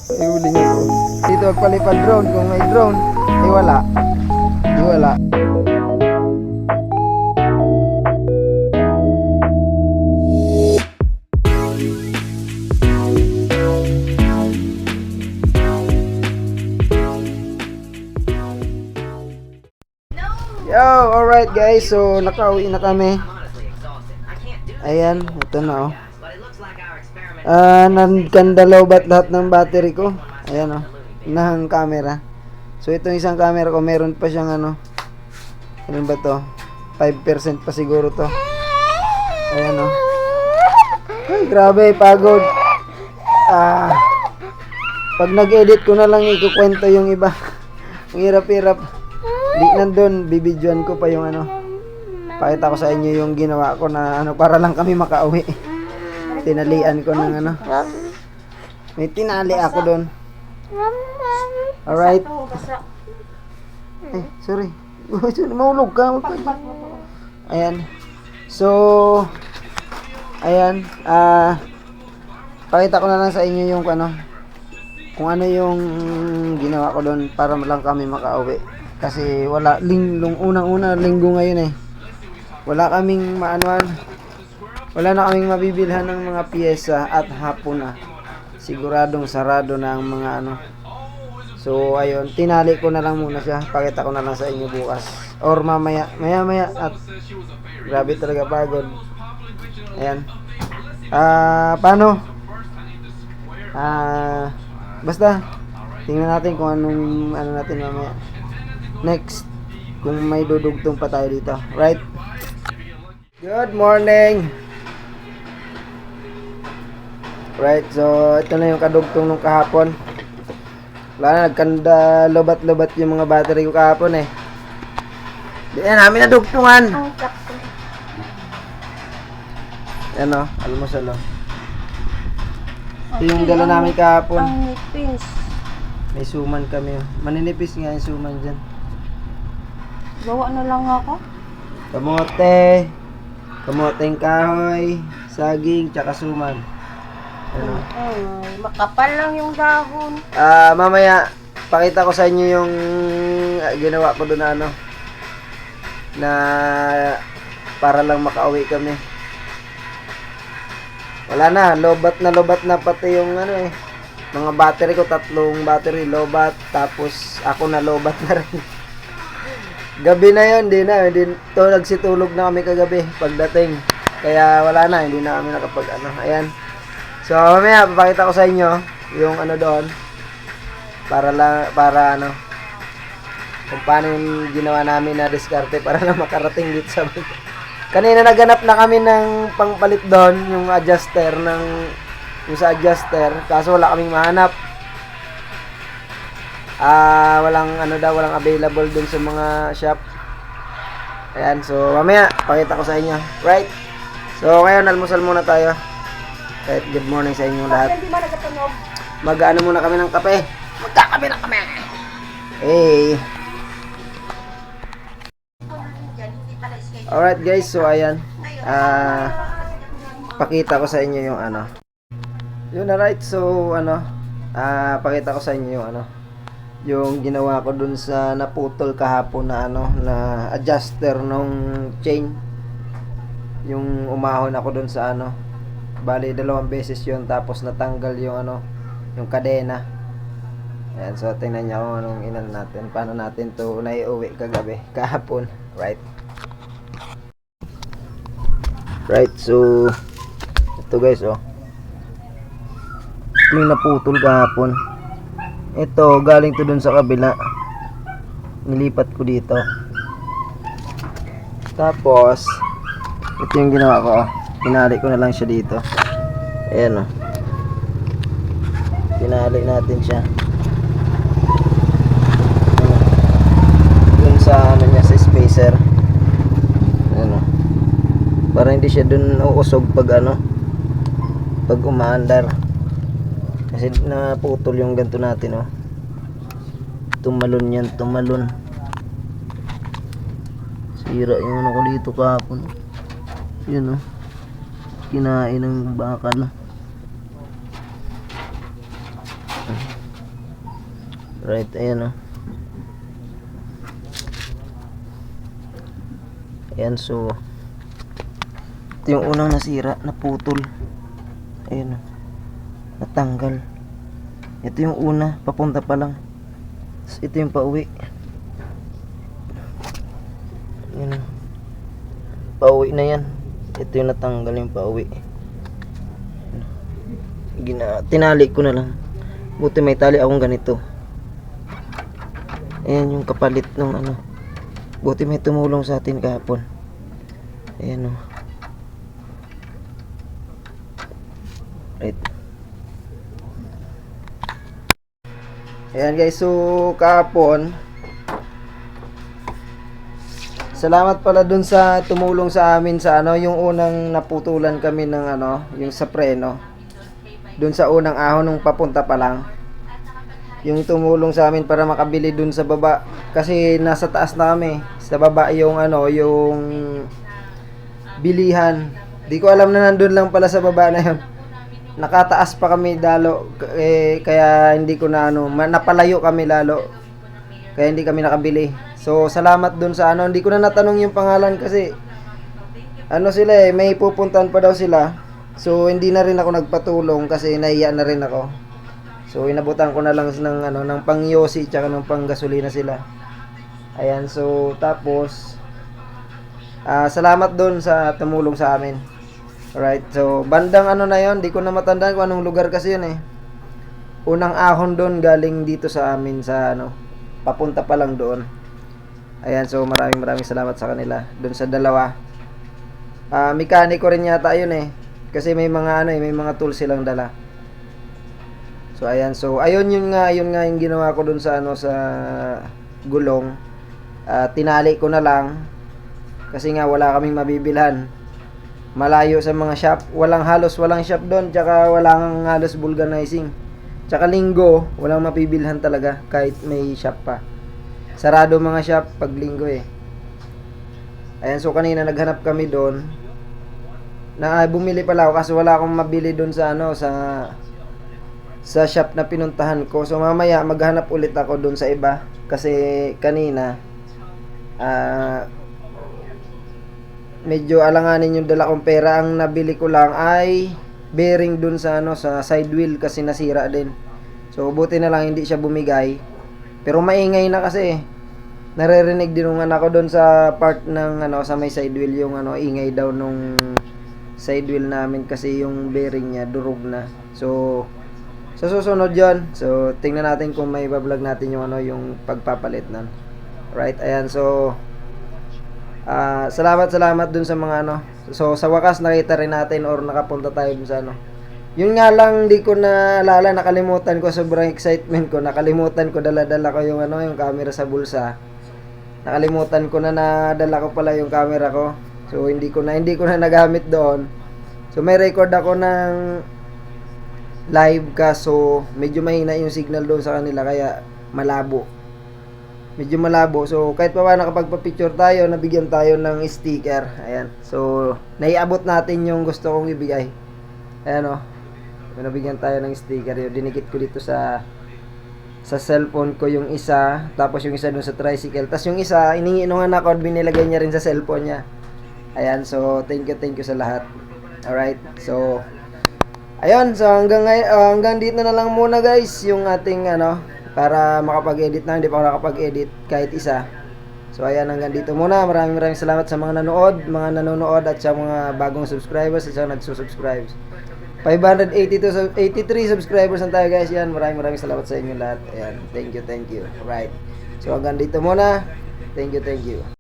May huling ako. Dito magpalipad drone. Kung may drone, eh wala. Eh wala. Yo, alright guys. So, nakauwi na kami. Ayan, ito na oh. Nagkandalaw ba't lahat ng battery ko? Ayan oh, ng camera. So itong isang camera ko meron pa siyang ano ba to? 5% pa siguro to. Ayan oh. Ay, grabe, pagod. Pag nag-edit ko na lang ikukwento yung iba. Ang hirap-hirap. Di nandun, bibidyoan ko pa yung ano. Pakita ko sa inyo yung ginawa ko na ano para lang kami makauwi. Tinalian ko ng ano. May tinali ako doon. Alright. Sorry. Mahulog ka. Ayan. So, ayan. Pakita ko na lang sa inyo yung ano. Kung ano yung ginawa ko doon para lang kami makauwi. Kasi wala, unang-una linggo ngayon eh. Wala kaming maanuan. Wala na kaming mabibilhan ng mga piyesa at hapon na. Siguradong sarado na ang mga ano. So ayun, tinali ko na lang muna siya. Pakita ko na lang sa inyo bukas. Or maya at grabe talaga pagod. Ayan. Paano? Basta tingnan natin kung anong ano natin mamaya. Next, kung may dudugtong pa tayo dito. Right? Good morning. Right, so ito na yung kadugtong nung kahapon. Wala na, nagkanda lobat-lobat yung mga battery ko kahapon eh. Di na namin nadugtungan. Yan o, almusal o. Ito yung dala namin kahapon. Ang nipis. May suman kami. Maninipis nga yung suman dyan. Gawa na lang ako. Kamoteng kahoy, saging, tsaka suman. Ano? Makapal lang yung dahon. Mamaya pakita ko sa inyo yung ginawa ko doon na ano na para lang makauwi kami. Wala na, lobat na pati yung ano eh. Mga battery ko, 3 battery lobat, tapos ako na lobat na rin. Gabi na yun, hindi nagsitulog na kami kagabi pagdating. Kaya wala na, hindi na kami nakapag ano. Ayan. So mamaya papakita ko sa inyo yung ano doon para ano kung paano yung ginawa namin na diskarte para lang makarating dito sa kanina naganap na kami ng pangpalit doon yung adjuster yung sa adjuster kaso wala kaming mahanap. Walang available dun sa mga shop. Ayan, so mamaya pakita ko sa inyo. Right? So ngayon almusal muna tayo. Kahit good morning sa inyo lahat. Mag-ano muna kami ng kape. Magkakape na kami. Hey. Alright guys, so ayan. Pakita ko sa inyo yung ano. Yun na right, so ano. Pakita ko sa inyo yung ano. Yung ginawa ko dun sa naputol kahapon na ano, na adjuster nung chain. Yung umahon ako dun sa ano. Bali 2 beses yun, tapos natanggal yung ano, yung kadena. Ayan, so tingnan niyo kung anong inan natin, paano natin to naiuwi kahapon. Right, so ito guys oh, ito yung naputol kahapon. Ito galing to dun sa kabila, nilipat ko dito. Tapos ito yung ginawa ko oh, tinali ko na lang siya dito. Ayan o. Tinali natin siya. Dun sa ano niya, sa spacer. Ayan o. Para hindi siya dun uusog pag ano, pag umaandar. Kasi naputol yung ganito natin o. Tumalon yan, tumalon. Sira yung ano ko dito kahapon. Yun o. Kinain ng baka na. Right, ayan, oh. Ayan, so ito yung unang nasira, naputol. Ayan, oh. Natanggal. Ito yung una, papunta pa lang. Tapos ito yung pauwi. Ayan, oh. Pauwi na yan. Ito yung natanggal, yung pauwi. Tinali ko na lang. Buti may tali akong ganito. Ayan yung kapalit ng ano. Buti may tumulong sa atin kahapon. Ayan, oh. Right. Ayan guys, so kahapon, salamat pala dun sa tumulong sa amin sa ano, yung unang naputulan kami ng ano, yung sa preno. Dun sa unang ahon nung papunta pa lang. Yung tumulong sa amin para makabili dun sa baba kasi nasa taas na kami. Sa baba yung ano, yung bilihan. Di ko alam na nandun lang pala sa baba na yun. Nakataas pa kami dalo kaya hindi ko na ano, napalayo kami lalo. Kaya hindi kami nakabili. So salamat dun sa ano, hindi ko na natanong yung pangalan kasi ano sila may pupuntahan pa daw sila. So hindi na rin ako nagpatulong kasi nahiya na rin ako. So inabutan ko na lang ng ano, ng pangyosi tsaka ng panggasolina sila. Ayan, so tapos salamat dun sa tumulong sa amin. Alright, so bandang ano na yon, di ko na matandaan kung anong lugar kasi yun eh. Unang ahon doon galing dito sa amin sa ano, papunta pa lang doon. Ayan, so maraming salamat sa kanila doon sa dalawa. Mekaniko rin yata yun eh. Kasi may mga ano eh, may mga tools silang dala. So ayan, so ayun yun nga yung ginawa ko doon sa ano, sa gulong. Tinali ko na lang kasi nga wala kaming mabibilhan. Malayo sa mga shop, walang shop doon, tsaka walang halos vulcanizing. Tsaka linggo, walang mapibilhan talaga kahit may shop pa. Sarado mga shop pag linggo eh. Ayan, so kanina naghanap kami doon. Bumili pala ako kasi wala akong mabili doon sa ano, sa shop na pinuntahan ko. So mamaya maghanap ulit ako doon sa iba kasi kanina medyo alanganin yung dala kong pera. Ang nabili ko lang ay bearing dun sa ano, sa side wheel kasi nasira din. So buti na lang hindi siya bumigay. Pero maingay na kasi. Naririnig din ng anak ko dun sa part ng ano, sa may side wheel yung ano, ingay daw nung side wheel namin kasi yung bearing niya durog na. So sa susunod 'yon. So tingnan natin kung may bablog natin yung ano, yung pagpapalit nun. Right, ayan, so salamat dun sa mga ano. So sa wakas nakita rin natin or nakapunta tayo dun sa ano. Yun nga lang di ko naalala, nakalimutan ko, sobrang excitement ko. Nakalimutan ko, dala-dala ko yung ano, yung camera sa bulsa. Nakalimutan ko na nadala ko pala yung camera ko. So hindi ko na nagamit doon. So may record ako ng live kaso medyo mahina yung signal doon sa kanila kaya malabo. Medyo malabo. So kahit pa nakapagpa-picture tayo, nabigyan tayo ng sticker. Ayan. So naiabot natin yung gusto kong ibigay. Ayan, oh. Nabigyan tayo ng sticker. Yung dinikit ko dito sa cellphone ko yung isa, tapos yung isa dun sa tricycle. Tapos yung isa, iningi nung anak ko, binilagay niya rin sa cellphone niya. Ayan, so thank you sa lahat. Alright, so ayun, so hanggang dito na lang muna guys yung ating ano, para makapag-edit na. Hindi pa ako nakapag-edit kahit isa. So ayan, hanggang dito muna. Maraming salamat sa mga nanonood at sa mga bagong subscribers at sa nagsusubscribe. 583 subscribers na tayo guys. Yan, maraming salamat sa inyo lahat. Ayan, thank you. Right, so hanggang dito muna. Thank you.